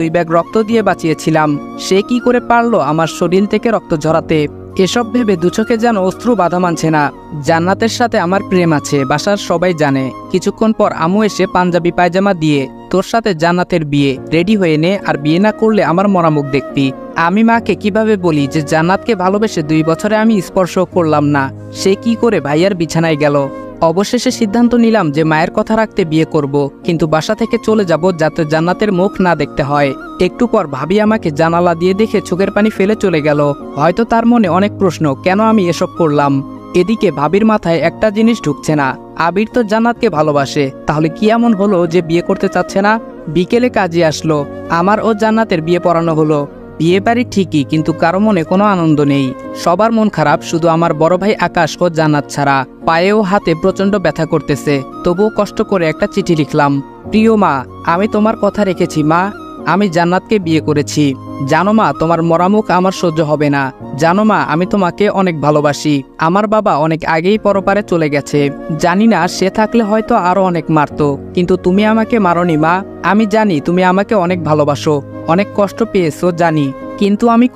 2 bag রক্ত দিয়ে বাঁচিয়েছিলাম। সে কি করে পারলো আমার শরীর থেকে রক্ত ঝরাতে? এসব ভেবে দু চোখে যেন অশ্রু বাধা মানছে না। জান্নাতের সাথে আমার প্রেম আছে, বাসার সবাই জানে। কিছুক্ষণ পর আম্মু এসে পাঞ্জাবি পায়জামা দিয়ে, তোর সাথে জান্নাতের বিয়ে, রেডি হয়ে নে, আর বিয়ে না করলে আমার মরা মুখ দেখবি। আমি মাকে কিভাবে বলি যে জান্নাতকে ভালোবেসে 2 বছরে আমি স্পর্শ করলাম না, সে কি করে ভাইয়ার বিছানায় গেল? অবশেষে সিদ্ধান্ত নিলাম যে মায়ের কথা রাখতে বিয়ে করব, কিন্তু বাসা থেকে চলে যাব যাতে জান্নাতের মুখ না দেখতে হয়। একটু পর ভাবি আমাকে জানালা দিয়ে দেখে চোখের পানি ফেলে চলে গেল। হয়তো তার মনে অনেক প্রশ্ন, কেন আমি এসব করলাম। এদিকে ভাবির মাথায় একটা জিনিস ঢুকছে না, আবির তো জান্নাতকে ভালোবাসে, তাহলে কি এমন হলো যে বিয়ে করতে চাচ্ছে না? বিকেলে কাজে আসলো, আমার ও জান্নাতের বিয়ে পড়ানো হলো। বিয়ে বাড়ি ঠিকই, কিন্তু কারো মনে কোনো আনন্দ নেই। সবার মন খারাপ, শুধু আমার বড় ভাই আকাশ ও জান্নাত ছাড়া। পায়ে ও হাতে প্রচণ্ড ব্যথা করতেছে, তবুও কষ্ট করে একটা চিঠি লিখলাম। প্রিয় মা, আমি তোমার কথা রেখেছি মা। আমি জান্নাতকে বিয়ে করেছি। জানো মা, তোমার মরামুখ আমার সহ্য হবে না। জানো মা, আমি তোমাকে অনেক ভালোবাসি। আমার বাবা অনেক আগেই পরপারে চলে গেছে। জানি না সে থাকলে হয়তো আরো অনেক মারতো, কিন্তু তুমি আমাকে মারোনি মা। আমি জানি তুমি আমাকে অনেক ভালোবাসো, অনেক কষ্ট পেয়েছো জানি, কিন্তু আমি